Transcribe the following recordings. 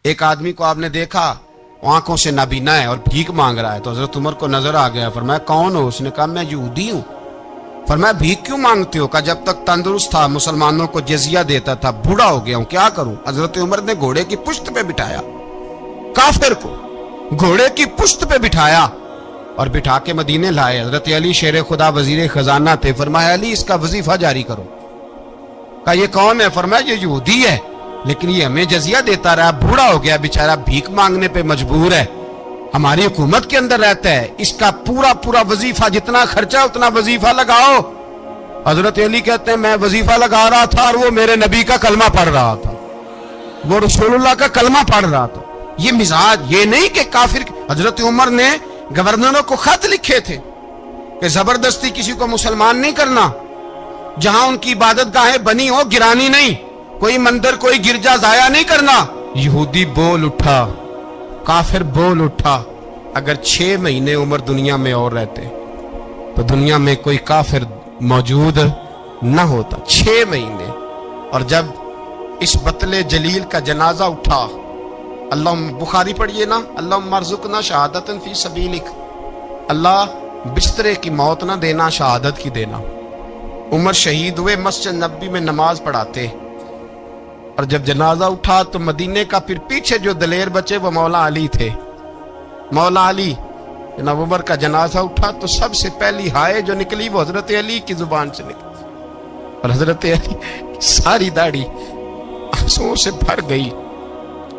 ایک آدمی کو آپ نے دیکھا آنکھوں سے نابینا ہے اور بھیک مانگ رہا ہے، تو حضرت عمر کو نظر آ گیا، فرمایا کون ہو؟ اس نے کہا میں یہودی ہوں۔ فرمایا بھیک کیوں مانگتے ہو؟ کہا جب تک تندرست تھا مسلمانوں کو جزیہ دیتا تھا، بوڑھا ہو گیا ہوں کیا کروں؟ حضرت عمر نے گھوڑے کی پشت پہ بٹھایا، کافر کو گھوڑے کی پشت پہ بٹھایا اور بٹھا کے مدینے لائے۔ حضرت علی شیر خدا وزیر خزانہ تھے، فرمایا علی اس کا وظیفہ جاری کرو۔ کہا یہ کون ہے؟ فرمایا یہ یہودی ہے لیکن یہ ہمیں جزیہ دیتا رہا، بوڑھا ہو گیا بیچارہ، بھیک مانگنے پہ مجبور ہے، ہماری حکومت کے اندر رہتا ہے، اس کا پورا وظیفہ جتنا خرچہ اتنا وظیفہ لگاؤ۔ حضرت علی کہتے ہیں میں وظیفہ لگا رہا تھا اور وہ میرے نبی کا کلمہ پڑھ رہا تھا، وہ رسول اللہ کا کلمہ پڑھ رہا تھا۔ یہ مزاج، یہ نہیں کہ کافر۔ حضرت عمر نے گورنروں کو خط لکھے تھے کہ زبردستی کسی کو مسلمان نہیں کرنا، جہاں ان کی عبادت گاہیں بنی ہو گرانی نہیں، کوئی مندر کوئی گرجا ضائع نہیں کرنا۔ یہودی بول اٹھا، کافر بول اٹھا۔ اگر 6 مہینے عمر دنیا میں اور رہتے تو دنیا میں کوئی کافر موجود نہ ہوتا۔ 6 مہینے۔ اور جب اس بطل جلیل کا جنازہ اٹھا، اللہم بخاری پڑھیے نا، اللہم ارزقنا شہادتا فی سبیلک، اللہ بسترے کی موت نہ دینا، شہادت کی دینا۔ عمر شہید ہوئے، مسجد نبی میں نماز پڑھاتے، اور جب جنازہ اٹھا تو مدینے کا پھر پیچھے جو دلیر بچے وہ مولا علی تھے۔ مولا علی، جناب عمر کا جنازہ اٹھا تو سب سے پہلی ہائے جو نکلی وہ حضرت علی کی زبان سے نکلی، اور حضرت علی کی ساری داڑھی آنسوؤں سے بھر گئی۔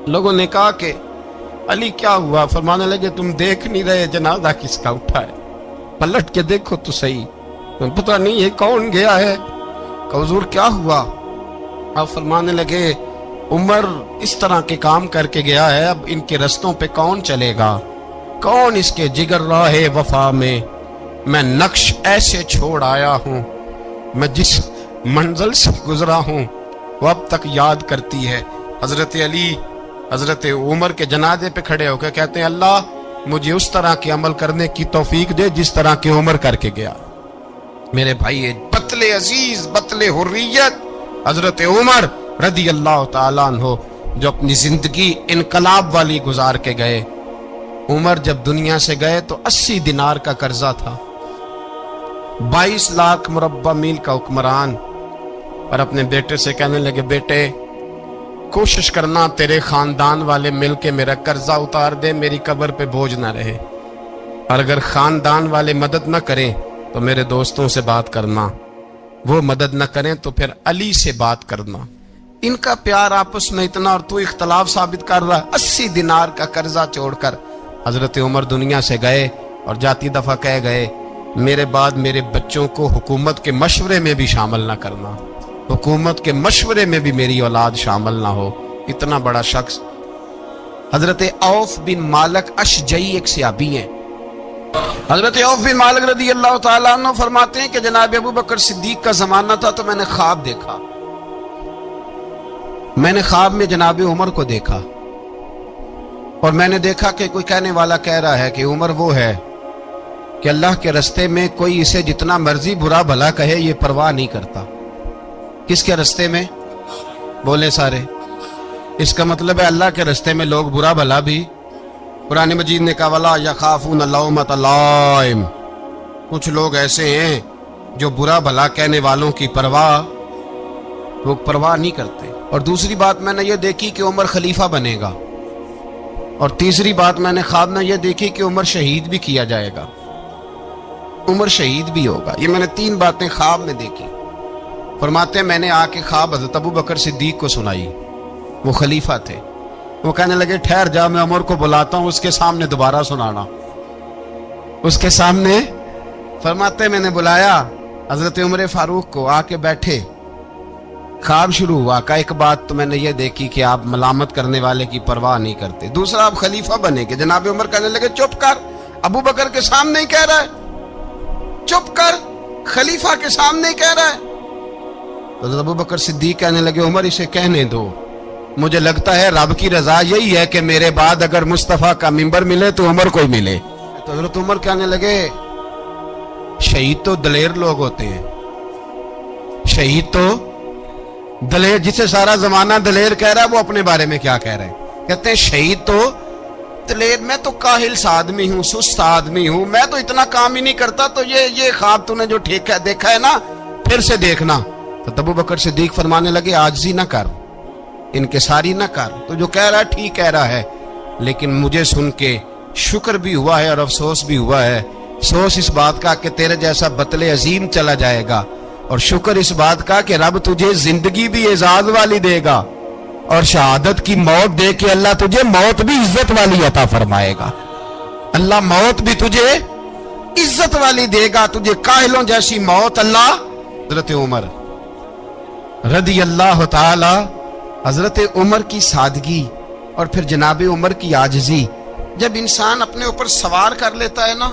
لوگوں نے کہا کہ علی کیا ہوا؟ فرمانے لگے تم دیکھ نہیں رہے جنازہ کس کا اٹھا ہے؟ پلٹ کے دیکھو تو صحیح، پتہ نہیں یہ کون گیا ہے۔ کہ حضور کیا ہوا؟ آپ فرمانے لگے عمر اس طرح کے کام کر کے گیا ہے، اب ان کے رستوں پہ کون چلے گا؟ کون اس کے جگر راہ وفا میں نقش ایسے چھوڑ آیا ہوں، میں جس منزل سے گزرا ہوں وہ اب تک یاد کرتی ہے۔ حضرت علی حضرت عمر کے جنازے پہ کھڑے ہو کے کہتے ہیں اللہ مجھے اس طرح کے عمل کرنے کی توفیق دے جس طرح کے عمر کر کے گیا۔ میرے بھائی، بطل عزیز، بطل حریت حضرت عمر رضی اللہ تعالیٰ عنہ، جو اپنی زندگی انقلاب والی گزار کے گئے۔ عمر جب دنیا سے گئے تو 80 دینار کا قرضہ تھا، 22 لاکھ مربع میل کا حکمران، اور اپنے بیٹے سے کہنے لگے بیٹے کوشش کرنا تیرے خاندان والے مل کے میرا قرضہ اتار دے، میری قبر پہ بوجھ نہ رہے، اور اگر خاندان والے مدد نہ کریں تو میرے دوستوں سے بات کرنا، وہ مدد نہ کریں تو پھر علی سے بات کرنا۔ ان کا پیار آپس میں اتنا، اور تو اختلاف ثابت کر رہا۔ 80 دینار کا قرضہ چھوڑ کر حضرت عمر دنیا سے گئے، اور جاتی دفعہ کہہ گئے میرے بعد میرے بچوں کو حکومت کے مشورے میں بھی شامل نہ کرنا، حکومت کے مشورے میں بھی میری اولاد شامل نہ ہو۔ اتنا بڑا شخص حضرت عوف بن مالک اشجعی ایک صحابی ہیں۔ حضرت عوف بن مالک رضی اللہ تعالیٰ عنہ فرماتے ہیں کہ جناب ابو بکر صدیق کا زمانہ تھا تو میں نے خواب دیکھا، میں نے خواب میں جناب عمر کو دیکھا، اور میں نے دیکھا کہ کوئی کہنے والا کہہ رہا ہے کہ عمر وہ ہے کہ اللہ کے رستے میں کوئی اسے جتنا مرضی برا بھلا کہے یہ پرواہ نہیں کرتا۔ کس کے رستے میں؟ بولے سارے۔ اس کا مطلب ہے اللہ کے رستے میں لوگ برا بھلا بھی، قرآن مجید نے کہا وَلَا يَخَافُونَ لَوْمَةَ لَائِمٍ، کچھ لوگ ایسے ہیں جو برا بھلا کہنے والوں کی وہ پرواہ نہیں کرتے۔ اور دوسری بات میں نے یہ دیکھی کہ عمر خلیفہ بنے گا، اور تیسری بات میں نے خواب میں یہ دیکھی کہ عمر شہید بھی کیا جائے گا، عمر شہید بھی ہوگا۔ یہ میں نے 3 باتیں خواب میں دیکھی۔ فرماتے ہیں میں نے آ کے خواب حضرت ابو بکر صدیق کو سنائی، وہ خلیفہ تھے۔ وہ کہنے لگے ٹھہر جا، میں عمر کو بلاتا ہوں، اس کے سامنے دوبارہ سنانا، اس کے سامنے۔ فرماتے ہیں میں نے بلایا حضرت عمر فاروق کو، آ کے بیٹھے، خواب شروع ہوا۔ کہ ایک بات تو میں نے یہ دیکھی کہ آپ ملامت کرنے والے کی پرواہ نہیں کرتے، دوسرا آپ خلیفہ بنے گے۔ جناب عمر کہنے لگے چپ کر، ابو بکر کے سامنے ہی کہہ رہا ہے، چپ کر، خلیفہ کے سامنے ہی کہہ رہا ہے۔ حضرت ابو بکر صدیق کہنے لگے عمر اسے کہنے دو، مجھے لگتا ہے رب کی رضا یہی ہے کہ میرے بعد اگر مصطفیٰ کا منبر ملے تو عمر کو ہی ملے۔ تو حضرت عمر کہنے لگے شہید تو دلیر لوگ ہوتے ہیں، شہید تو دلیر، جسے سارا زمانہ دلیر کہہ رہا ہے وہ اپنے بارے میں کیا کہہ رہے ہیں کہتے ہیں شہید تو دلیر، میں تو کاہل سا آدمی ہوں، سست آدمی ہوں، میں تو اتنا کام ہی نہیں کرتا، تو یہ خواب تو نے جو دیکھا ہے نا پھر سے دیکھنا۔ تو ابو بکر صدیق فرمانے لگے عاجزی نہ کر، انکساری نہ کر، تو جو کہہ رہا ہے ٹھیک کہہ رہا ہے، لیکن مجھے سن کے شکر بھی ہوا ہے اور افسوس بھی ہوا ہے۔ افسوس اس بات کا کہ تیرے جیسا بطل عظیم چلا جائے گا، اور شکر اس بات کا کہ رب تجھے زندگی بھی اعزاز والی دے گا، اور شہادت کی موت دے کے اللہ تجھے موت بھی عزت والی عطا فرمائے گا۔ اللہ موت بھی تجھے عزت والی دے گا، تجھے کاہلوں جیسی موت اللہ۔ حضرت عمر رضی اللہ تعالی، حضرت عمر کی سادگی اور پھر جناب عمر کی عاجزی، جب انسان اپنے اوپر سوار کر لیتا ہے نا،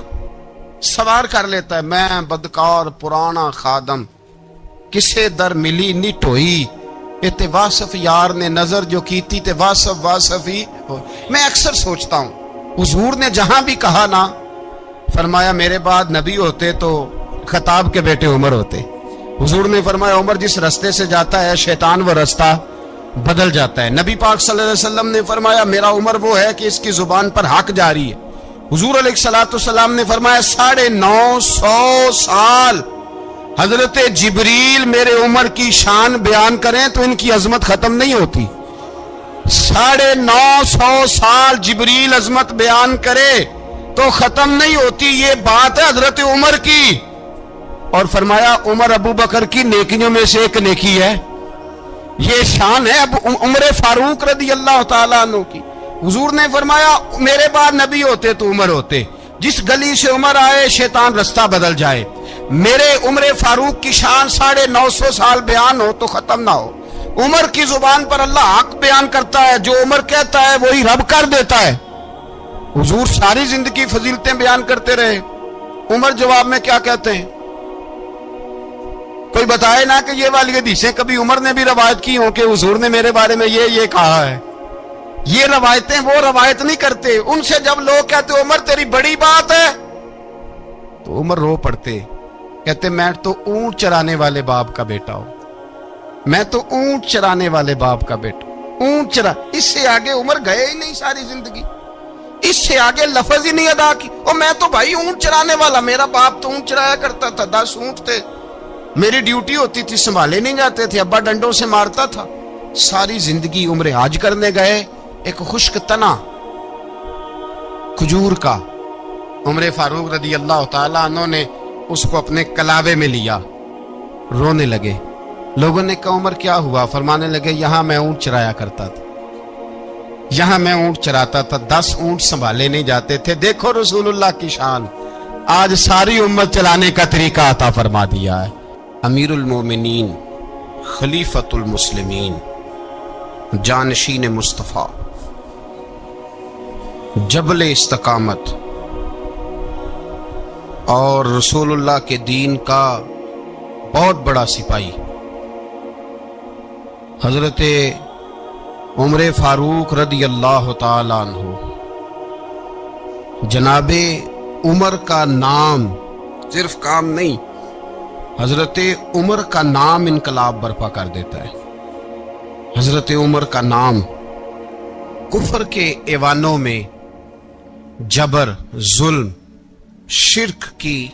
سوار کر لیتا ہے، میں بدکار پرانا خادم، کسے در ملی نی ٹوئی، تے واصف یار نے نظر جو کی تھی تے واصف ہی ہو۔ میں اکثر سوچتا ہوں حضور نے جہاں بھی کہا نا، فرمایا میرے بعد نبی ہوتے تو خطاب کے بیٹے عمر ہوتے۔ حضور نے فرمایا عمر جس رستے سے جاتا ہے شیطان وہ رستہ بدل جاتا ہے۔ نبی پاک صلی اللہ علیہ وسلم نے فرمایا میرا عمر وہ ہے کہ اس کی زبان پر حق جاری ہے۔ حضور علیہ الصلوۃ نے فرمایا 950 سال حضرت جبریل میرے عمر کی شان بیان کریں تو ان کی عظمت ختم نہیں ہوتی۔ 950 سال جبریل عظمت بیان کرے تو ختم نہیں ہوتی۔ یہ بات ہے حضرت عمر کی، اور فرمایا عمر ابو بکر کی نیکیوں میں سے ایک نیکی ہے، یہ شان ہے اب عمر فاروق رضی اللہ تعالیٰ عنہ کی۔ حضور نے فرمایا میرے بعد نبی ہوتے تو عمر ہوتے، جس گلی سے عمر آئے شیطان رستہ بدل جائے۔ میرے عمر فاروق کی شان 950 سال بیان ہو تو ختم نہ ہو۔ عمر کی زبان پر اللہ حق بیان کرتا ہے، جو عمر کہتا ہے وہی رب کر دیتا ہے۔ حضور ساری زندگی فضیلتیں بیان کرتے رہے، عمر جواب میں کیا کہتے ہیں؟ کوئی بتائے نا کہ یہ والی حدیثیں کبھی عمر نے بھی روایت کی ہوں کہ حضور نے میرے بارے میں یہ کہا ہے۔ یہ روایتیں وہ روایت نہیں کرتے، ان سے جب لوگ کہتے عمر تیری بڑی بات ہے تو عمر رو پڑتے، کہتے میں تو اونٹ چرانے والے باپ کا بیٹا ہوں، میں تو اونٹ چرانے والے باپ کا بیٹا، اونٹ چرا۔ اس سے آگے عمر گئے ہی نہیں ساری زندگی، اس سے آگے لفظ ہی نہیں ادا کی۔ اور میں تو بھائی اونٹ چرانے والا، میرا باپ تو اونٹ چرایا کرتا تھا، 10 اونٹ تھے، میری ڈیوٹی ہوتی تھی، سنبھالے نہیں جاتے تھے، ابا ڈنڈوں سے مارتا تھا۔ ساری زندگی عمر حج کرنے گئے، ایک خشک تنا کھجور کا عمر فاروق رضی اللہ تعالیٰ عنہ نے اس کو اپنے کلاوے میں لیا، رونے لگے۔ لوگوں نے کہا عمر کیا ہوا؟ فرمانے لگے یہاں میں اونٹ چرایا کرتا تھا، یہاں میں اونٹ چراتا تھا، 10 اونٹ سنبھالے نہیں جاتے تھے۔ دیکھو رسول اللہ کی شان، آج ساری امت چلانے کا طریقہ عطا فرما دیا ہے۔ امیر المومنین، خلیفۃ المسلمین، جانشین مصطفیٰ، جبل استقامت اور رسول اللہ کے دین کا بہت بڑا سپاہی حضرت عمر فاروق رضی اللہ تعالی عنہ۔ جناب عمر کا نام صرف کام نہیں، حضرت عمر کا نام انقلاب برپا کر دیتا ہے۔ حضرت عمر کا نام کفر کے ایوانوں میں جبر، ظلم، شرک کی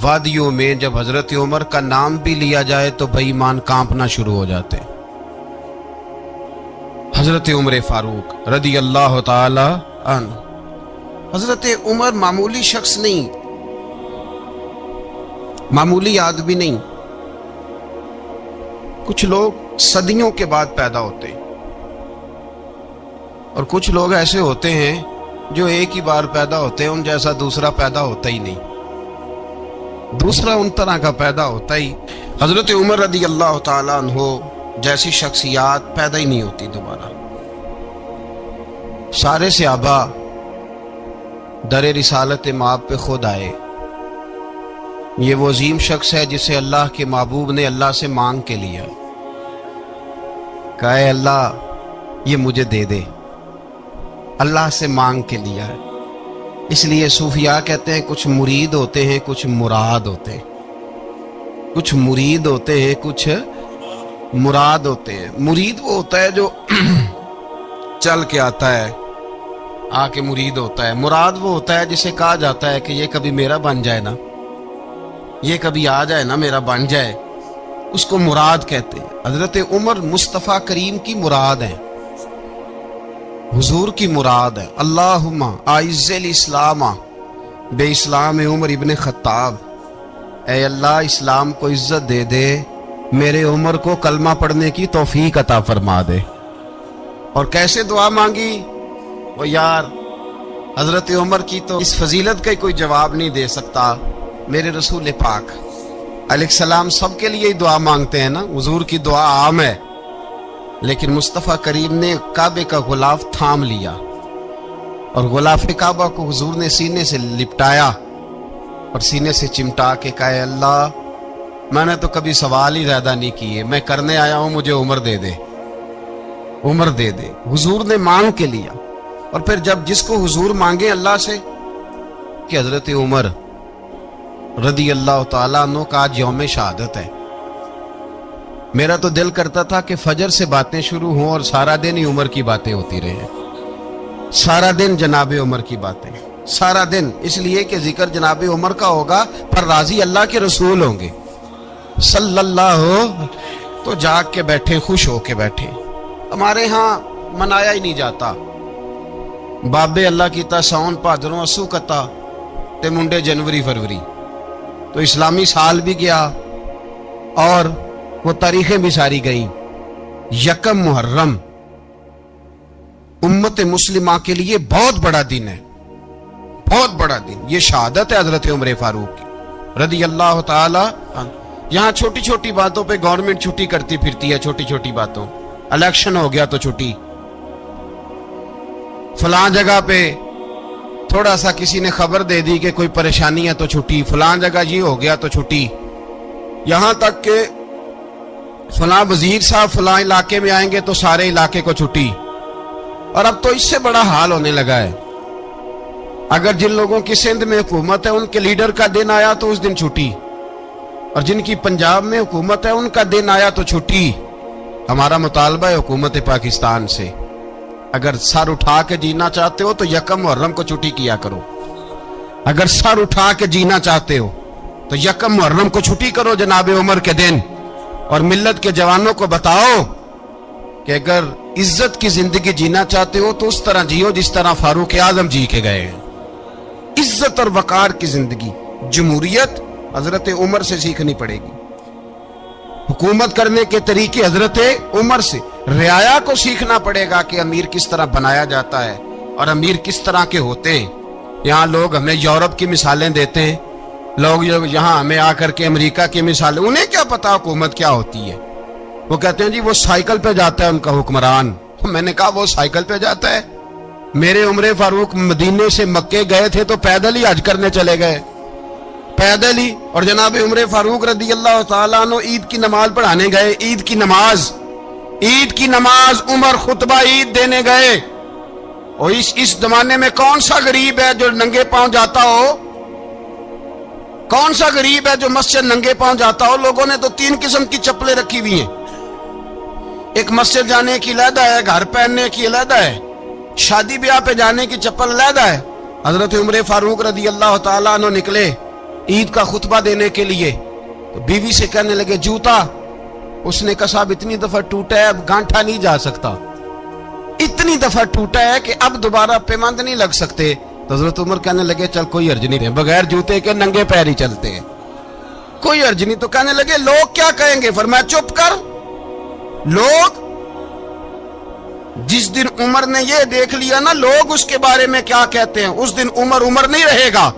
وادیوں میں جب حضرت عمر کا نام بھی لیا جائے تو بے ایمان کانپنا شروع ہو جاتے ہیں۔ حضرت عمر فاروق رضی اللہ تعالی عنہ، حضرت عمر معمولی شخص نہیں، معمولی آدمی نہیں۔ کچھ لوگ صدیوں کے بعد پیدا ہوتے ہیں اور کچھ لوگ ایسے ہوتے ہیں جو ایک ہی بار پیدا ہوتے ہیں، ان جیسا دوسرا پیدا ہوتا ہی نہیں، دوسرا ان طرح کا پیدا ہوتا ہی۔ حضرت عمر رضی اللہ تعالیٰ عنہ جیسی شخصیات پیدا ہی نہیں ہوتی دوبارہ۔ سارے صحابہ در رسالت مآب پہ خود آئے۔ یہ وہ عظیم شخص ہے جسے اللہ کے محبوب نے اللہ سے مانگ کے لیا، کہا اے اللہ یہ مجھے دے دے، اللہ سے مانگ کے لیا ہے۔ اس لیے صوفیاء کہتے ہیں کچھ مرید ہوتے ہیں، کچھ مراد ہوتے ہیں، کچھ مرید ہوتے ہیں، کچھ مراد ہوتے ہیں۔ مرید وہ ہوتا ہے جو चल के आता है, आके मुरीद होता है। मुराद वो होता है जिसे कहा जाता है कि ये कभी मेरा बन जाए ना, ये कभी आ जाए ना, मेरा बन जाए, उसको मुराद कहते हैं। हजरत उमर मुस्तफ़ा करीम की मुराद है, हुजूर की मुराद है। अल्लाहुम्मा आइज़्ज़िल इस्लामा बे इस्लाम उमर इब्न खत्ताब, ऐ अल्लाह इस्लाम को इज्जत दे दे, मेरे उमर को कलमा पढ़ने की तौफीक अता फरमा दे। और कैसे दुआ मांगी वो यार, हजरत उमर की तो इस फजीलत का कोई जवाब नहीं दे सकता। मेरे रसूल पाक अलैहिस्सलाम सबके लिए ही दुआ मांगते हैं ना, हुजूर की दुआ आम है, लेकिन मुस्तफ़ा करीम ने काबे का गुलाफ थाम लिया और गुलाफ काबा को हुजूर ने सीने से लिपटाया और सीने से चिमटा के कहा, अल्लाह मैंने तो कभी सवाल ही ज्यादा नहीं किए, मैं करने आया हूं, मुझे उम्र दे दे, उम्र दे दे। हुजूर ने मांग के लिया। और फिर जब जिसको हुजूर मांगे अल्लाह से कि हजरत उमर रदी अल्लाह ताला अन्हु का आज यौम शहादत है, मेरा तो दिल करता था कि फजर से बातें शुरू हों और सारा दिन ही उमर की बातें होती रहे, सारा दिन जनाबे उमर की बातें, सारा दिन। इसलिए कि जिक्र जनाबे उमर का होगा पर राजी अल्लाह के रसूल होंगे सल्लल्लाहु, तो जाग के बैठे, खुश हो के बैठे। हमारे यहाँ मनाया ही नहीं जाता, बाबे अल्लाह की सावन भादरों असू कता ते मुंडे जनवरी फरवरी, तो इस्लामी साल भी गया और वो तारीखें भी सारी गई। यकम मुहर्रम उम्मत मुस्लिमा के लिए बहुत बड़ा दिन है, बहुत बड़ा दिन। ये शहादत है हजरत उमर फारूक की रदी अल्लाह ताला। यहाँ छोटी छोटी बातों पे गवर्नमेंट छुट्टी करती फिरती है, छोटी छोटी बातों, इलेक्शन हो गया तो छुट्टी, फलां जगह पे थोड़ा सा किसी ने खबर दे दी कि कोई परेशानी है तो छुट्टी, फलां जगह ये हो गया तो छुट्टी, यहां तक के फलां वजीर साहब फलां इलाके में आएंगे तो सारे इलाके को छुट्टी। और अब तो इससे बड़ा हाल होने लगा है, अगर जिन लोगों की सिंध में हुकूमत है उनके लीडर का दिन आया तो उस दिन छुट्टी, और जिनकी पंजाब में हुकूमत है उनका दिन आया तो छुट्टी। हमारा मुतालबा है हुकूमत पाकिस्तान से, अगर सर उठा के जीना चाहते हो तो यकम मुहर्रम को छुट्टी किया करो। अगर सर उठा के जीना चाहते हो तो यकम मुहर्रम को छुट्टी करो जनाबे उमर के दिन, और मिल्लत के जवानों को बताओ कि अगर इज्जत की जिंदगी जीना चाहते हो तो उस तरह जियो जिस तरह फारूक आजम जी के गए हैं। इज्जत और वकार की जिंदगी, जमहूरियत हजरत उमर से सीखनी पड़ेगी, हुकूमत करने के तरीके हजरत उमर से, रियाया को सीखना पड़ेगा कि अमीर किस तरह बनाया जाता है और अमीर किस तरह के होते हैं। यहाँ लोग हमें यूरोप की मिसालें देते हैं, लोग यहाँ हमें आकर के अमेरिका की मिसालें, उन्हें क्या पता हुकूमत क्या होती है। वो कहते हैं जी वो साइकिल पे जाता है उनका हुक्मरान। मैंने कहा वो साइकिल पे जाता है, मेरे उमर फारूक मदीने से मक्के गए थे तो पैदल ही हज करने चले गए, पैदल ही। और जनाब उमर फारूक रदी अल्लाह ताला अन्हु ईद की नमाज पढ़ाने गए, ईद की नमाज उमर खुतबा ईद देने गए। और इस जमाने में कौन सा गरीब है जो नंगे पांव जाता हो, कौन सा गरीब है जो मस्जिद नंगे पांव जाता हो। लोगों ने तो 3 किस्म की चप्पलें रखी हुई हैं, एक मस्जिद जाने की अलहदा है, घर पहनने की अलहदा है, शादी ब्याह पे जाने की चप्पल अलहदा है। हजरत उमर फारूक रदी अल्लाह ताला अन्हु निकले ईद का खुतबा देने के लिए, तो बीवी से कहने लगे जूता। उसने कहा साहब इतनी दफा टूटा है अब गांठा नहीं जा सकता, इतनी दफा टूटा है कि अब दोबारा पेमंद नहीं लग सकते। तो हजरत उमर कहने लगे चल कोई अर्ज नहीं है, बगैर जूते के नंगे पैर ही चलते हैं, कोई अर्ज नहीं। तो कहने लगे लोग क्या कहेंगे, फरमाया चुप कर। लोग जिस दिन उमर ने ये देख लिया ना लोग उसके बारे में क्या कहते हैं, उस दिन उमर उमर नहीं रहेगा।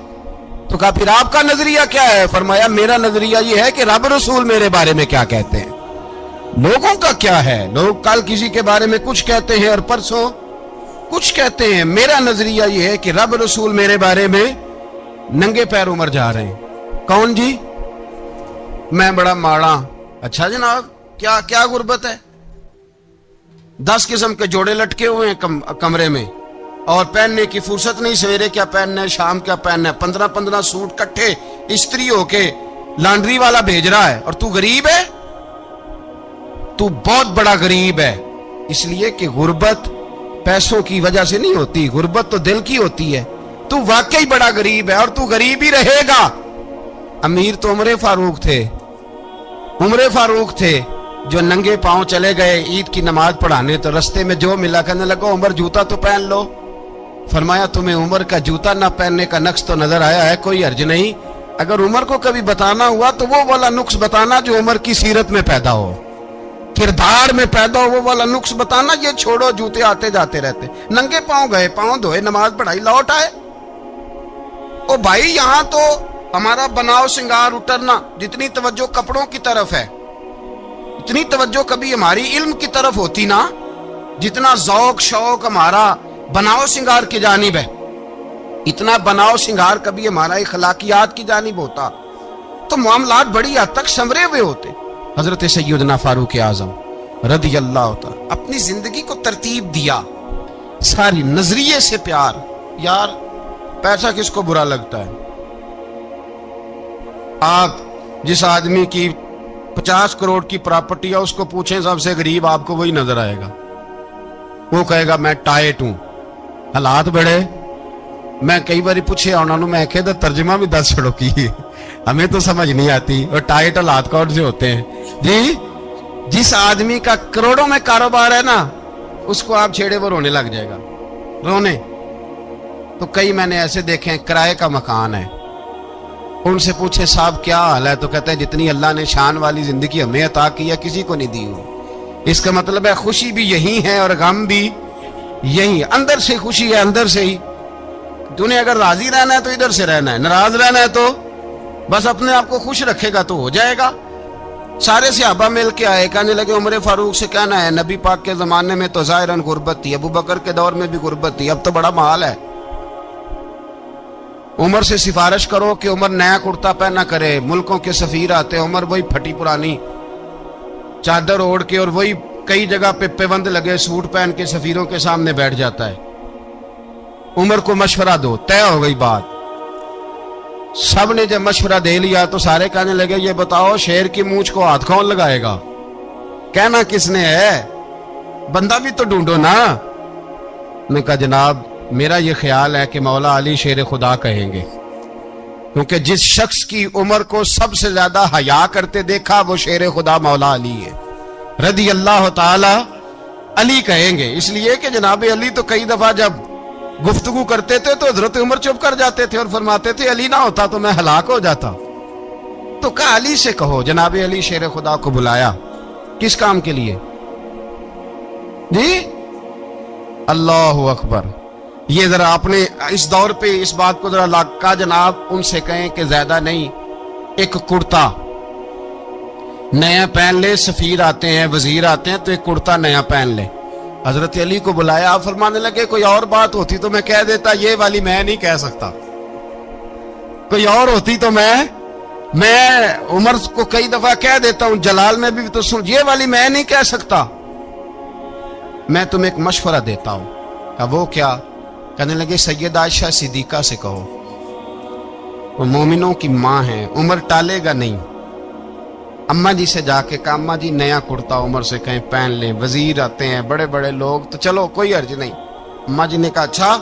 तो कहा फिर आपका नजरिया क्या है, फरमाया मेरा नजरिया ये है कि रब रसूल मेरे बारे में क्या कहते हैं। लोगों का क्या है, लोग कल किसी के बारे में कुछ कहते हैं और परसों कुछ कहते हैं। मेरा नजरिया ये है कि रब रसूल मेरे बारे में नंगे पैर उमर जा रहे हैं। कौन जी, मैं बड़ा माड़ा। अच्छा जनाब क्या क्या गुर्बत है, 10 किस्म के जोड़े लटके हुए हैं कमरे में और पहनने की फुर्सत नहीं, सवेरे क्या पहनना है शाम क्या पहनना है, 15-15 सूट कट्ठे इस्त्री होके लॉन्ड्री वाला भेज रहा है, और तू गरीब है, तू बहुत बड़ा गरीब है। इसलिए कि गुर्बत पैसों की वजह से नहीं होती, गुर्बत तो दिल की होती है। तू वाकई बड़ा गरीब है और तू गरीब ही रहेगा। अमीर तो उमर फारूक थे, उमर फारूक थे जो नंगे पांव चले गए ईद की नमाज पढ़ाने, तो रस्ते में जो मिला कहने लगा उमर जूता तो पहन लो। फरमाया तुम्हें उमर का जूता ना पहनने का नक्श तो नजर आया है, कोई अर्ज नहीं। अगर उमर को कभी बताना हुआ तो वो वाला नुक्स बताना जो उमर की सीरत में पैदा हो, किरदार में पैदा हो, वो वाला नुक्स बताना। ये छोड़ो, जूते आते जाते रहते। नंगे पांव गए, पांव धोए, नमाज पढ़ाई, लौट आए। ओ भाई यहां तो हमारा बनाव श्रृंगार उतरना, जितनी तवज्जो कपड़ों की तरफ है इतनी तवज्जो कभी हमारी इल्म की तरफ होती ना, जितना जौक शौक हमारा बनाव श्रृंगार की जानिब है, इतना बनाव श्रृंगार कभी हमारा इखलाकियात की जानिब होता तो मामलात बड़ी हद तक संवरे हुए होते। हजरत सैयदना फारूक आजम रदी अल्लाह तआला अपनी जिंदगी को तरतीब दिया, सारी नजरिए से प्यार। यार पैसा किसको बुरा लगता है? आप जिस आदमी की 50 करोड़ की प्रॉपर्टी है उसको पूछें सबसे गरीब, आपको वही नजर आएगा। वो कहेगा मैं टाइट हूं, हालात बड़े। मैं कई बार पूछे उन्होंने, मैं कह तर्जमा भी 10 छड़ो की हमें तो समझ नहीं आती, और टाइट हालात कौन से होते हैं जी? जिस आदमी का करोड़ों में कारोबार है ना, उसको आप छेड़े वो रोने लग जाएगा, रोने। तो कई मैंने ऐसे देखे हैं, किराए का मकान है, उनसे पूछे साहब क्या हाल है, तो कहते हैं जितनी अल्लाह ने शान वाली जिंदगी हमें अता की है किसी को नहीं दी हुई। इसका मतलब है खुशी भी यही है और गम भी यही, अंदर से खुशी है, अंदर से ही। तूने अगर राजी रहना है तो इधर से रहना है, नाराज रहना है तो बस अपने आप को खुश रखेगा तो हो जाएगा। सारे सहाबा मिल के आए, कहने लगे उमर फारूक से कहना है नबी पाक के जमाने में तो जाहिरन गुर्बत थी, अबू बकर के दौर में भी गुर्बत थी, अब तो बड़ा माल है। उमर से सिफारिश करो कि उमर नया कुर्ता पहना करे। मुल्कों के सफीर आते, उमर वही फटी पुरानी चादर ओढ़ के और वही कई जगह पे पेबंद लगे सूट पहन के सफीरों के सामने बैठ जाता है। उमर को मशवरा दो, तय हो गई बात। सब ने जब मशवरा दे लिया तो सारे कहने लगे ये बताओ शेर की मूंछ को हाथ कौन लगाएगा? कहना किसने है, बंदा भी तो ढूंढो ना। मैं कहा जनाब मेरा ये ख्याल है कि मौला अली शेर खुदा कहेंगे, क्योंकि जिस शख्स की उमर को सबसे ज्यादा हया करते देखा वो शेर खुदा मौला अली है रदी अल्लाह ताला। अली कहेंगे इसलिए कि जनाब अली तो कई दफा जब गुफ्तगू करते थे तो हजरत उमर चुप कर जाते थे और फरमाते थे अली ना होता तो मैं हलाक हो जाता। तो कहा अली से कहो। जनाब अली शेर खुदा को बुलाया, किस काम के लिए जी? अल्लाह अकबर। ये जरा आपने इस दौर पे इस बात को जरा लाका जनाब उनसे कहें कि ज्यादा नहीं, एक कुर्ता नया पहन ले। सफीर आते हैं, वजीर आते हैं तो एक कुर्ता नया पहन ले। हजरत अली को बुलाया, आप फरमाने लगे कोई और बात होती तो मैं कह देता, ये वाली मैं नहीं कह सकता। कोई और होती तो मैं उमर को कई दफा कह देता हूं, जलाल में भी तो सुन, ये वाली मैं नहीं कह सकता। मैं तुम्हें एक मशवरा देता हूं। कहा वो क्या? कहने लगे सैयद आयशा सिद्दीका से कहो, वो मोमिनों की माँ है, उमर टालेगा नहीं। अम्मा जी से जाके कहा अम्मा जी नया कुर्ता उमर से कहें पहन लें, वजीर आते हैं बड़े बड़े लोग तो चलो कोई अर्ज नहीं। अम्मा जी ने कहा अच्छा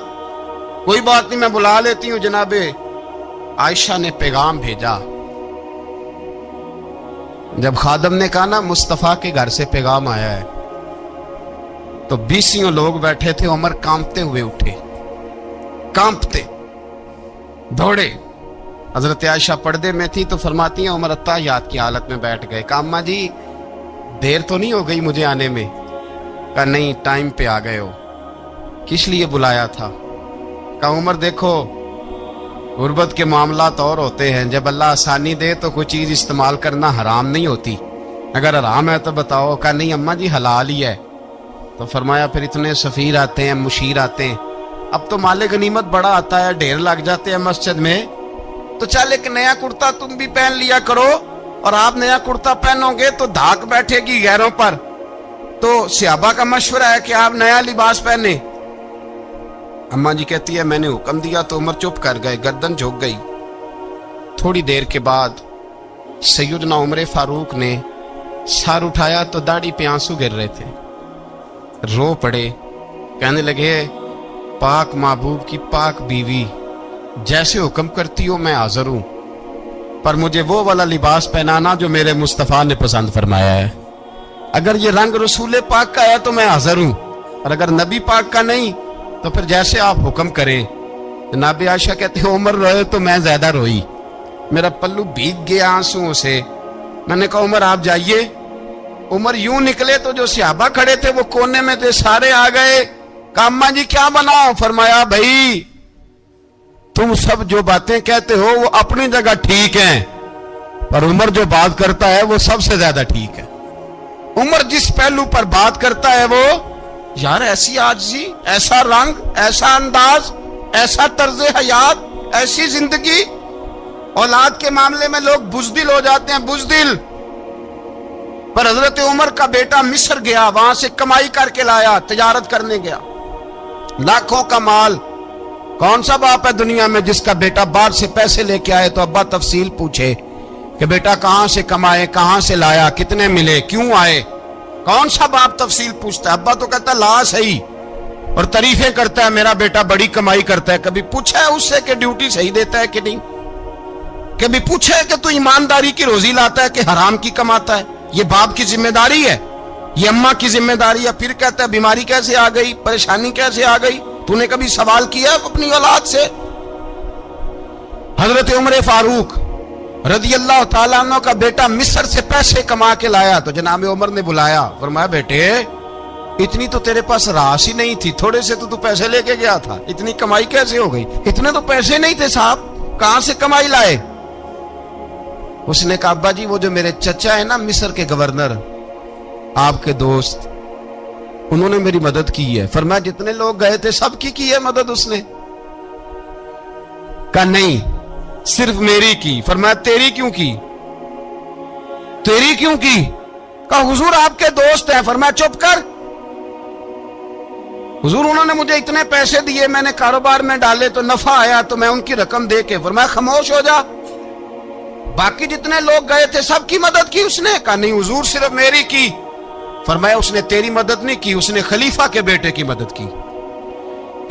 कोई बात नहीं मैं बुला लेती हूँ। जनाबे आयशा ने पैगाम भेजा। जब खादम ने कहा ना मुस्तफा के घर से पैगाम आया है, तो 20 लोग बैठे थे। उमर कांपते हुए उठे, कांपते दौड़े। हजरत आयशा पर्दे में थी तो फरमाती हैं उमर अत्ताहियात की हालत में बैठ गए। कहा अम्मा जी देर तो नहीं हो गई मुझे आने में? कहा नहीं टाइम पे आ गए हो। किस लिए बुलाया था? कहा उमर देखो गुर्बत के मामलात और होते हैं, जब अल्लाह आसानी दे तो कोई चीज इस्तेमाल करना हराम नहीं होती, अगर हराम है तो बताओ। कहा नहीं अम्मा जी हलाल ही है। तो फरमाया फिर इतने सफीर आते हैं, मुशीर आते हैं, अब तो माले गनीमत बड़ा आता है, ढेर लग जाते हैं मस्जिद में, तो चल एक नया कुर्ता तुम भी पहन लिया करो। और आप नया कुर्ता पहनोगे तो धाक बैठेगी गैरों पर। तो सहाबा का मशवरा है कि आप नया लिबास पहने। अम्मा जी कहती है मैंने हुक्म दिया तो उमर चुप कर गए, गर्दन झुक गई। थोड़ी देर के बाद सैयदना उमर फारूक ने सर उठाया तो दाढ़ी पे आंसू गिर रहे थे। रो पड़े। कहने लगे पाक महबूब की पाक बीवी, जैसे हुक्म करती हो मैं हाजिर हूं, पर मुझे वो वाला लिबास पहनाना जो मेरे मुस्तफ़ा ने पसंद फरमाया है। अगर ये रंग रसूल पाक का है तो मैं हाजिर हूं, और अगर नबी पाक का नहीं तो फिर जैसे आप हुक्म करें। जनाब आयशा कहते हैं उमर रोए तो मैं ज्यादा रोई, मेरा पल्लू भीग गया आंसुओं से। मैंने कहा उमर आप जाइए। उमर यूं निकले तो जो सहाबा खड़े थे वो कोने में थे, सारे आ गए। अम्मा जी क्या बनाओ? फरमाया भाई तुम सब जो बातें कहते हो वो अपनी जगह ठीक हैं, पर उमर जो बात करता है वो सबसे ज्यादा ठीक है। उमर जिस पहलू पर बात करता है वो, यार ऐसी आजिज़ी, ऐसा रंग, ऐसा अंदाज, ऐसा तर्ज हयात, ऐसी जिंदगी। औलाद के मामले में लोग बुज़दिल हो जाते हैं, बुज़दिल। पर हजरत उमर का बेटा मिस्र गया, वहां से कमाई करके लाया, तिजारत करने गया, लाखों का माल। कौन सा बाप है दुनिया में जिसका बेटा बाहर से पैसे लेके आए तो अब्बा तफसील पूछे कि बेटा कहां से कमाए, कहां से लाया, कितने मिले, क्यों आए? कौन सा बाप तफसील पूछता है? अब्बा तो कहता ला सही, और तारीफें करता है मेरा बेटा बड़ी कमाई करता है। कभी पूछा है उससे कि ड्यूटी सही देता है कि नहीं? कभी पूछा है कि तू ईमानदारी की रोजी लाता है कि हराम की कमाता है? ये बाप की जिम्मेदारी है, ये अम्मा की जिम्मेदारी है। फिर कहता है बीमारी कैसे आ गई, परेशानी कैसे आ गई? तूने कभी सवाल किया अपनी औलाद से? हजरत उमर फारूक रज़ी अल्लाह ताला अन्हु का बेटा मिस्र से पैसे कमा के लाया तो जनाब उमर ने बुलाया, फरमाया बेटे इतनी तो तेरे पास राशि ही नहीं थी, थोड़े से तो तू पैसे लेके गया था, इतनी कमाई कैसे हो गई? इतने तो पैसे नहीं थे साहब, कहां से कमाई लाए? उसने कहा अब्बा जी वो जो मेरे चचा है ना मिस्र के गवर्नर, आपके दोस्त, उन्होंने मेरी मदद की है। फरमाया जितने लोग गए थे सबकी की है मदद उसने? कहा नहीं सिर्फ मेरी की। फरमाया तेरी क्यों की? तेरी क्यों की? कहा हुजूर आपके दोस्त हैं। फरमाया चुप कर, हुजूर उन्होंने मुझे इतने पैसे दिए, मैंने कारोबार में डाले तो नफा आया तो मैं उनकी रकम दे के। फरमाया खामोश हो जा, बाकी जितने लोग गए थे सबकी मदद की उसने? कहा नहीं हुजूर सिर्फ मेरी की। फरमाया उसने तेरी मदद नहीं की, उसने खलीफा के बेटे की मदद की,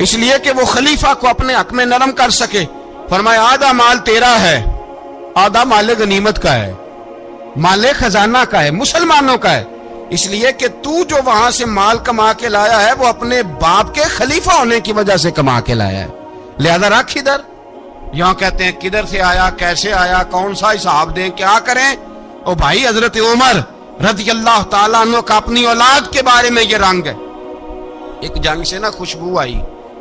इसलिए कि वो खलीफा को अपने हक में नरम कर सके। फरमाया आधा माल तेरा है, आधा माले गनीमत का है, माले खजाना का है, मुसलमानों का है, इसलिए कि तू जो वहां से माल कमा के लाया है वो अपने बाप के खलीफा होने की वजह से कमा के लाया है, लिहाजा रख इधर। यहां कहते हैं किधर से आया, कैसे आया, कौन सा हिसाब दें, क्या करें? ओ भाई हजरत उमर रज़ी अल्लाह ताला अन्हु का अपनी औलाद के बारे में ये रंग है। एक जंग से ना खुशबू आई,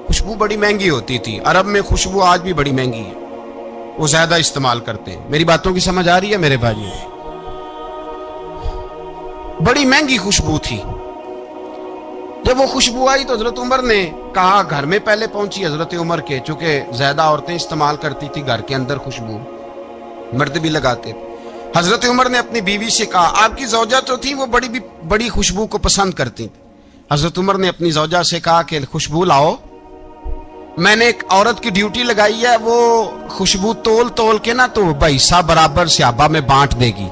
खुशबू बड़ी महंगी होती थी, अरब में खुशबू आज भी बड़ी महंगी है, वो ज्यादा इस्तेमाल करते हैं। मेरी बातों की समझ आ रही है मेरे भाई? बड़ी महंगी खुशबू थी। जब वो खुशबू आई तो हजरत उमर ने कहा, घर में पहले पहुंची हजरत उमर के, चूंकि ज्यादा औरतें इस्तेमाल करती थी घर के अंदर खुशबू, मर्द भी लगाते थे। हजरत उमर ने अपनी बीवी से कहा, आपकी जौजा जो थी वो बड़ी खुशबू को पसंद करती थी। हजरत उमर ने अपनी जौजा से कहा कि खुशबू लाओ, मैंने एक औरत की ड्यूटी लगाई है, वो खुशबू तोल तोल के ना तो हिस्सा बराबर सहाबा में बांट देगी।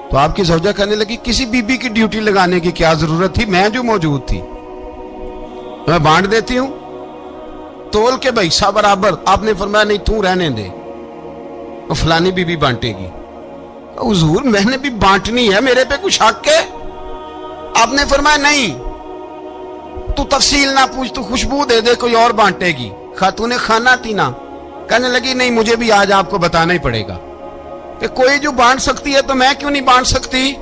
तो आपकी जौजा कहने लगी किसी बीबी की ड्यूटी लगाने की क्या जरूरत थी, मैं जो मौजूद थी मैं बांट देती हूं तोल के हिस्सा बराबर। आपने फरमाया नहीं तू रहने दे, तो फलानी बीबी बांटेगी। हुजूर मैंने भी बांटनी है, मेरे पे कुछ हक है? आपने फरमाया नहीं तू तफसील ना पूछ, तू खुशबू दे दे, कोई और बांटेगी। खातूने खाना थी ना, कहने लगी नहीं मुझे भी आज आपको बताना ही पड़ेगा कि कोई जो बांट सकती है तो मैं क्यों नहीं बांट सकती?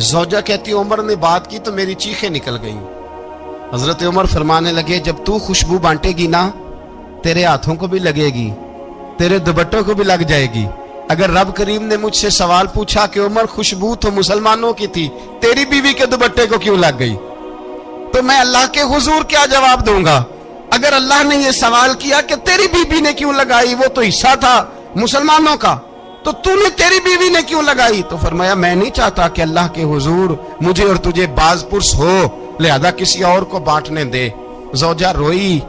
जौजा कहती उमर ने बात की तो मेरी चीखें निकल गई। हजरत उमर फरमाने लगे जब तू खुशबू बांटेगी ना तेरे हाथों को भी लगेगी, तेरे दुपट्टों को भी लग जाएगी। अगर रब करीम ने मुझसे सवाल पूछा कि उमर खुशबू तो मुसलमानों की थी, तेरी बीवी के दुपट्टे को क्यों लग गई, तो मैं अल्लाह के हुजूर क्या जवाब दूंगा? अगर अल्लाह ने यह सवाल किया कि तेरी बीवी ने क्यों लगाई, वो तो हिस्सा था मुसलमानों का, तो तूने तेरी बीवी ने क्यों लगाई? तो फरमाया मैं नहीं चाहता कि अल्लाह के हुजूर मुझे और तुझे बाजपुरस हो, लिहाजा किसी और को बांटने दे। जौजा रोई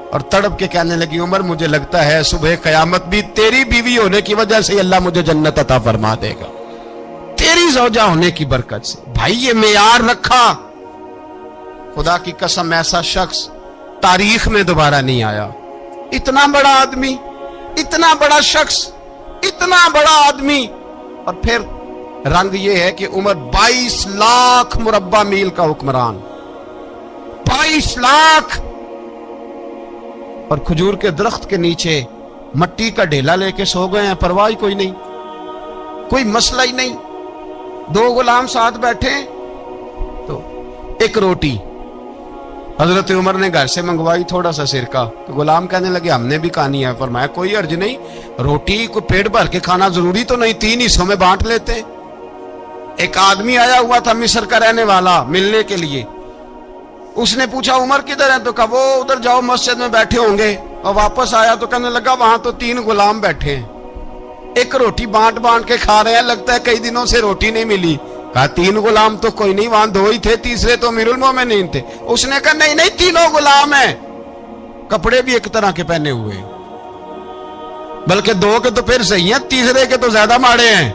और तड़प के कहने लगी उमर मुझे लगता है सुबह कयामत भी तेरी बीवी होने की वजह से अल्लाह मुझे जन्नत अता फरमा देगा, तेरी जौजा होने की बरकत से। भाई ये मेयार रखा, खुदा की कसम ऐसा शख्स तारीख में दोबारा नहीं आया। इतना बड़ा आदमी, इतना बड़ा शख्स, इतना बड़ा आदमी, और फिर रंग ये है कि उमर 22 लाख मुरब्बा मील का हुक्मरान, 22 लाख, और खजूर के दरख्त के नीचे मट्टी का ढेला लेके सो गए हैं, परवाह ही कोई नहीं, कोई मसला ही नहीं। 2 गुलाम साथ बैठे तो एक रोटी हजरत उमर ने घर से मंगवाई, थोड़ा सा सिरका, तो गुलाम कहने लगे हमने भी खानी है। फरमाया कोई अर्ज नहीं, रोटी को पेट भर के खाना जरूरी तो नहीं, 3 हिस्सों में बांट लेते। एक आदमी आया हुआ था मिस्र का रहने वाला मिलने के लिए, उसने पूछा उमर किधर है, तो कहा वो उधर जाओ मस्जिद में बैठे होंगे, और वापस आया तो कहने लगा वहां तो 3 गुलाम बैठे हैं, एक रोटी बांट बांट के खा रहे हैं, लगता है कई दिनों से रोटी नहीं मिली। कहा 3 गुलाम तो कोई नहीं, वहां 2 ही थे, तीसरे तो अमीरुल मोमिनीन थे। उसने कहा नहीं नहीं, 3 गुलाम हैं, कपड़े भी एक तरह के पहने हुए, बल्कि 2 के तो फिर सही है, तीसरे के तो ज्यादा माड़े हैं,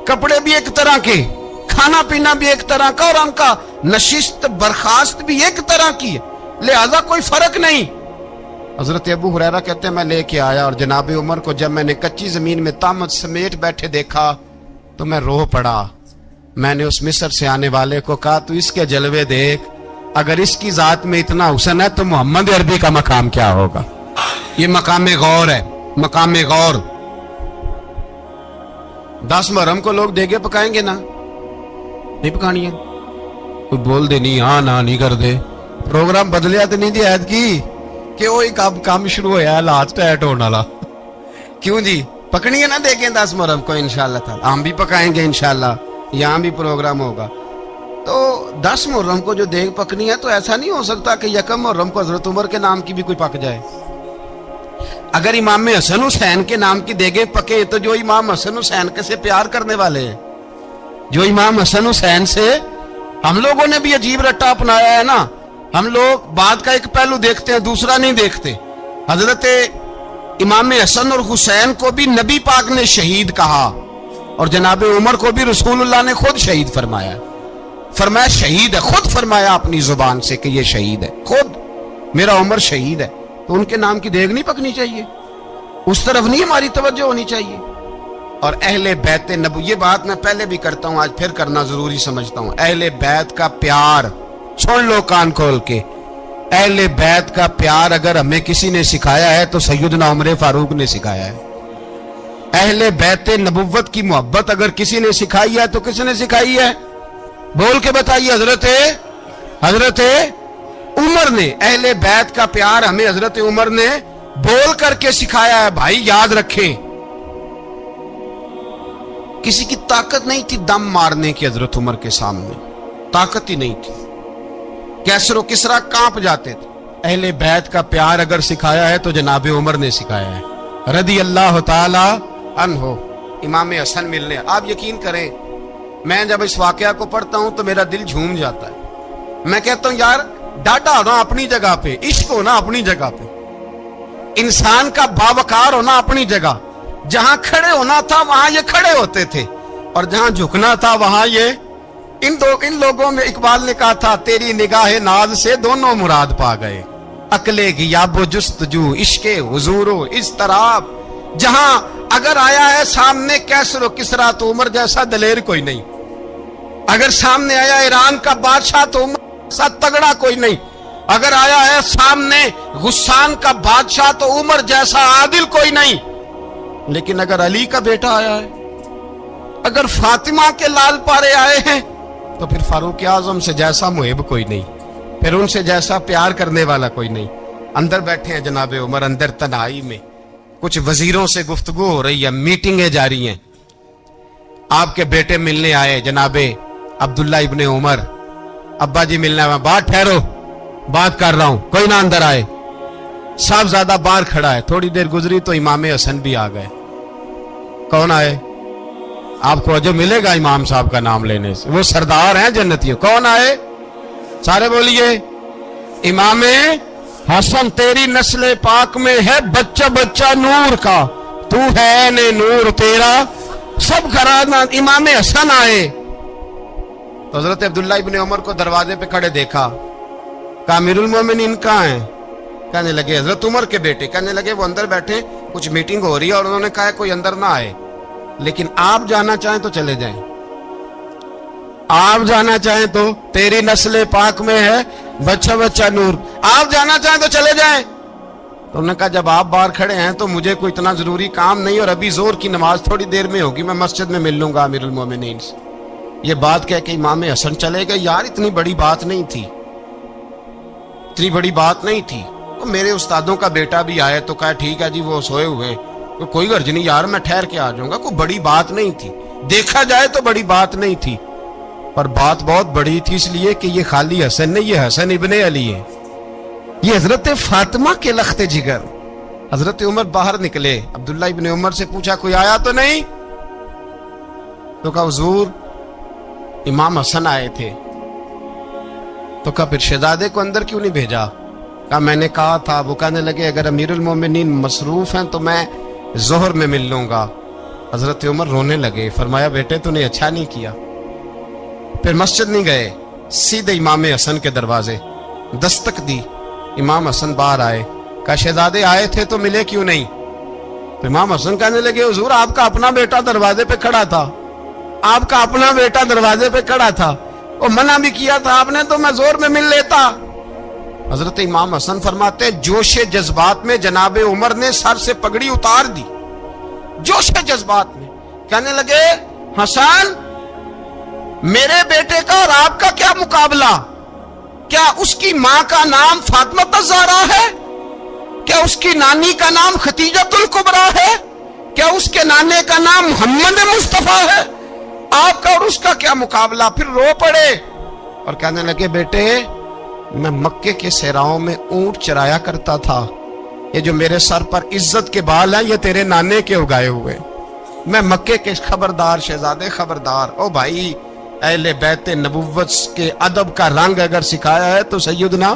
कपड़े भी एक तरह के, खाना पीना भी एक तरह का, और उनका नशिस्त बर्खास्त भी एक तरह की है, लिहाजा कोई फर्क नहीं। हजरत अबू हुरैरा कहते हैं मैं लेके आया, और जनाब उमर को जब मैंने कच्ची जमीन में तामत समेट बैठे देखा तो मैं रो पड़ा। मैंने उस मिस्र से आने वाले को कहा तू इसके जलवे देख, अगर इसकी जात में इतना हुस्न है तो मोहम्मद अरबी का मकाम क्या होगा। ये मकाम गौर है, मकाम गौर। 10 मुहर्रम को लोग देगे पकाएंगे ना, नहीं पकानी है, कोई बोल दे नहीं, हाँ ना नहीं कर दे, प्रोग्राम बदलिया तो नहीं दी ऐद की कि वो एक काम शुरू होया लास्ट टाइट होने वाला, क्यों जी पकनी है ना देखें 10 मुहर्रम को इंशाल्लाह ताला, हम भी पकाएंगे इंशाल्लाह, यहाँ भी प्रोग्राम होगा। तो 10 मुहर्रम को जो देग पकनी है तो ऐसा नहीं हो सकता कि यकम मुहर्रम को हजरत उमर के नाम की भी कोई पक जाए। अगर इमाम हसन हुसैन के नाम की देगे पके तो जो इमाम हसन हुसैन के से प्यार करने वाले हैं, जो इमाम हसन हुसैन से, हम लोगों ने भी अजीब रट्टा अपनाया है ना, हम लोग बात का एक पहलू देखते हैं दूसरा नहीं देखते। हजरत इमाम हसन और हुसैन को भी नबी पाक ने शहीद कहा, और जनाब उमर को भी रसूलुल्लाह ने खुद शहीद फरमाया, फरमाया शहीद है, खुद फरमाया अपनी जुबान से कि ये शहीद है, खुद मेरा उमर शहीद है। तो उनके नाम की देग नहीं पकनी चाहिए, उस तरफ नहीं हमारी तवज्जो होनी चाहिए। और अहले बैत नबू, ये बात मैं पहले भी करता हूं, आज फिर करना जरूरी समझता हूं, अहले बैत का प्यार सुन लो कान खोल के, अहले बैत का प्यार अगर हमें किसी ने सिखाया है तो सैयदना उमर फारूक ने सिखाया है। अहले बैत नबुव्वत की मोहब्बत अगर किसी ने सिखाई है तो किसने सिखाई है, बोल के बताइए, हजरत उमर ने। अहले बैत का प्यार हमें हजरत उमर ने बोल करके सिखाया है। भाई याद रखें, किसी की ताकत नहीं थी दम मारने की, हजरत उमर के सामने ताकत ही नहीं थी, कैसरो किसरा कांप जाते थे। अहले बैत का प्यार अगर सिखाया है तो जनाब उमर ने सिखाया है, रदी अल्लाह ताला अन्हो। इमाम हसन मिलने, आप यकीन करें, मैं जब इस वाकया को पढ़ता हूं तो मेरा दिल झूम जाता है। मैं कहता हूं यार, डाटा होना अपनी जगह पे, इश्क होना अपनी जगह पे, इंसान का बावकार होना अपनी जगह, जहां खड़े होना था वहां ये खड़े होते थे, और जहां झुकना था वहां ये, इन लोगों में इकबाल ने कहा था तेरी निगाह नाज से दोनों मुराद पा गए, अकले गियाबो जुस्तजू इश्के हुजूरो इस तरह। जहां अगर आया है सामने कैसरो किसरा तो उमर जैसा दलेर कोई नहीं, अगर सामने आया ईरान का बादशाह तो उमर जैसा तगड़ा कोई नहीं, अगर आया है सामने गुस्सान का बादशाह तो उमर जैसा आदिल कोई नहीं। लेकिन अगर अली का बेटा आया है, अगर फातिमा के लाल पारे आए हैं, तो फिर फारूक आजम से जैसा मुहिब कोई नहीं, फिर उनसे जैसा प्यार करने वाला कोई नहीं। अंदर बैठे हैं जनाब उमर, अंदर तन्हाई में कुछ वजीरों से गुफ्तगू हो रही है, मीटिंगें जारी हैं। आपके बेटे मिलने आए जनाबे अब्दुल्ला इब्ने उमर, अब्बा जी मिलने आए, बात ठहरो, बात कर रहा हूं, कोई ना अंदर आए। साहबजादा बाहर खड़ा है, थोड़ी देर गुजरी तो इमाम हसन भी आ गए। कौन आए, आपको अजब मिलेगा इमाम साहब का नाम लेने से, वो सरदार हैं जन्नतियों। कौन आए, सारे बोलिए, इमाम हसन तेरी नस्ल पाक में है बच्चा बच्चा नूर का, तू है ने नूर तेरा सब घराना। इमाम हसन आए तो हजरत अब्दुल्ला इब्ने उमर को दरवाजे पे खड़े देखा, कहा अमीरुल मोमिनीन कहाँ हैं? कहने लगे हजरत उमर के बेटे। कहने लगे वो अंदर बैठे, कुछ मीटिंग हो रही है और उन्होंने कहा कोई अंदर ना आए, लेकिन आप जाना चाहें तो चले जाएं, आप जाना चाहें तो, तेरी नस्ल पाक में है बच्चा बच्चा नूर, आप जाना चाहें तो चले जाएं। तो उन्होंने कहा जब आप बाहर खड़े हैं तो मुझे कोई इतना जरूरी काम नहीं, और अभी जोर की नमाज थोड़ी देर में होगी, मैं मस्जिद में मिल लूंगा अमीरुल मोमिनीन से। ये बात कह के इमाम हसन चले गए। यार इतनी बड़ी बात नहीं थी, इतनी बड़ी बात नहीं थी। तो मेरे उस्तादों का बेटा भी आया तो कहा ठीक है जी वो सोए हुए, तो कोई गर्ज नहीं यार मैं ठहर के आ जाऊंगा, कोई बड़ी बात नहीं थी, देखा जाए तो बड़ी बात नहीं थी, पर बात बहुत बड़ी थी इसलिए कि ये खाली हसन नहीं, ये हसन इब्ने अली है, ये हजरत फातिमा के लख्ते जिगर। हजरत उमर बाहर निकले, अब्दुल्ला इब्ने उमर से पूछा कोई आया तो नहीं? तो कहा हुजूर इमाम हसन आए थे। तो कहा फिर शहजादे को अंदर क्यों नहीं भेजा? कहा मैंने कहा था। वो कहने लगे अगर अमीरुल मोमिनीन मसरूफ हैं तो मैं जोहर में मिल लूंगा। हजरत उमर रोने लगे, फरमाया बेटे तूने अच्छा नहीं किया। फिर मस्जिद नहीं गए, सीधे इमाम हसन के दरवाजे दस्तक दी। इमाम हसन बाहर आए, कहा शहजादे आए थे तो मिले क्यों नहीं? तो इमाम हसन कहने लगे हुजूर आपका अपना बेटा दरवाजे पे खड़ा था, आपका अपना बेटा दरवाजे पे खड़ा था, और मना भी किया था आपने तो मैं जोर में मिल लेता। हजरत इमाम हसन फरमाते जोश जज्बात में जनाबे उमर ने सर से पगड़ी उतार दी, जोश जज्बात में। कहने लगे हसन मेरे बेटे का और आपका क्या मुकाबला? क्या उसकी मां का नाम फातिमा ज़हरा है? क्या उसकी नानी का नाम खतीजतुल कुबरा है? क्या उसके नाने का नाम मोहम्मद मुस्तफा है? आपका और उसका क्या मुकाबला? फिर रो पड़े और कहने लगे बेटे मैं मक्के के सहराओं में ऊंट चराया करता था, ये जो मेरे सर पर इज्जत के बाल हैं ये तेरे नाने के उगाए हुए, मैं मक्के के खबरदार शहजादे खबरदार। ओ भाई अहले बैत नबुव्वत के अदब का रंग अगर सिखाया है तो सैयदना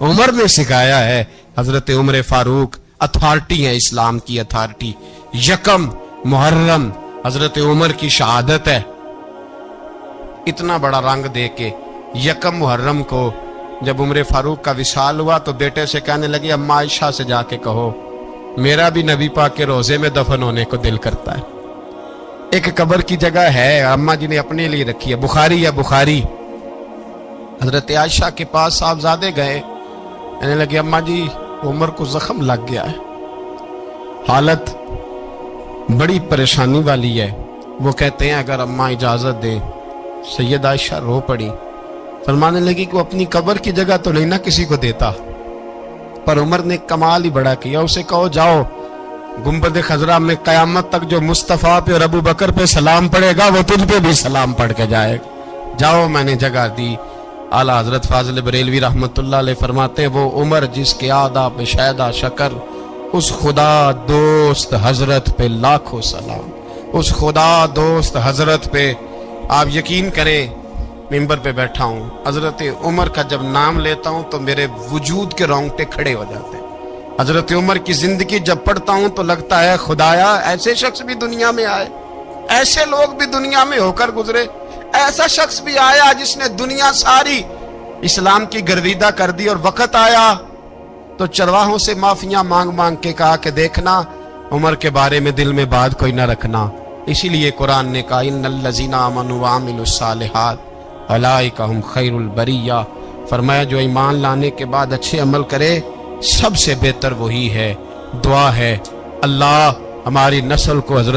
उमर ने सिखाया है। हजरत उमर फारूक अथॉरिटी है, इस्लाम की अथॉरिटी। यकम मुहर्रम हजरत उमर की शहादत है। इतना बड़ा रंग दे के यकम मुहर्रम को जब उमर फारूक का विशाल हुआ तो बेटे से कहने लगे अम्मा आयशा से जाके कहो मेरा भी नबी पाक के रोजे में दफन होने को दिल करता है। एक कब्र की जगह है अम्मा जी ने अपने लिए रखी है, बुखारी है बुखारी। हजरत आयशा के पास साहबजादे गए, कहने लगे अम्मा जी उमर को जख्म लग गया है, हालत बड़ी परेशानी वाली है। वो कहते हैं अगर अम्मा इजाजत दे। सैयद आयशा रो पड़ी, फरमाने लगी कि वो अपनी कब्र की जगह तो नहीं ना किसी को देता, पर उमर ने कमाल ही बड़ा किया, उसे कहो जाओ गुंबद खजरा में कयामत तक जो मुस्तफा पे और अबू बकर पे सलाम पड़ेगा वो तुझ पे भी सलाम पढ़ के जाएगा, जाओ मैंने जगह दी। आला हजरत फाजिल बरेलवी रहमतुल्लाह अलैह फरमाते वो उमर जिसके आदा पे शायदा शकर, उस खुदा दोस्त हजरत पे लाखों सलाम, उस खुदा दोस्त हजरत पे। आप यकीन करें मिंबर पे बैठा हूं, हजरत उमर का जब नाम लेता हूं तो मेरे वजूद के रोंगटे खड़े हो जाते हैं। हजरत उमर की जिंदगी जब पढ़ता हूं तो लगता है खुदाया ऐसे शख्स भी दुनिया में आए, ऐसे लोग भी दुनिया में होकर गुजरे, ऐसा शख्स भी आया जिसने दुनिया सारी इस्लाम की गर्विदा कर दी, और वक्त आया तो चरवाहों से माफियां मांग मांग के कहा कि देखना उमर के बारे में दिल में बात कोई ना रखना। इसीलिए कुरान ने कहा इन्नल्लज़ीना आमनू व अमिलुस्सालिहात उलाइका हुम खैरुल बरिया, फरमाया जो ईमान लाने के बाद अच्छे अमल करे सबसे बेहतर वही है। दुआ है अल्लाह हमारी नस्ल को हजरत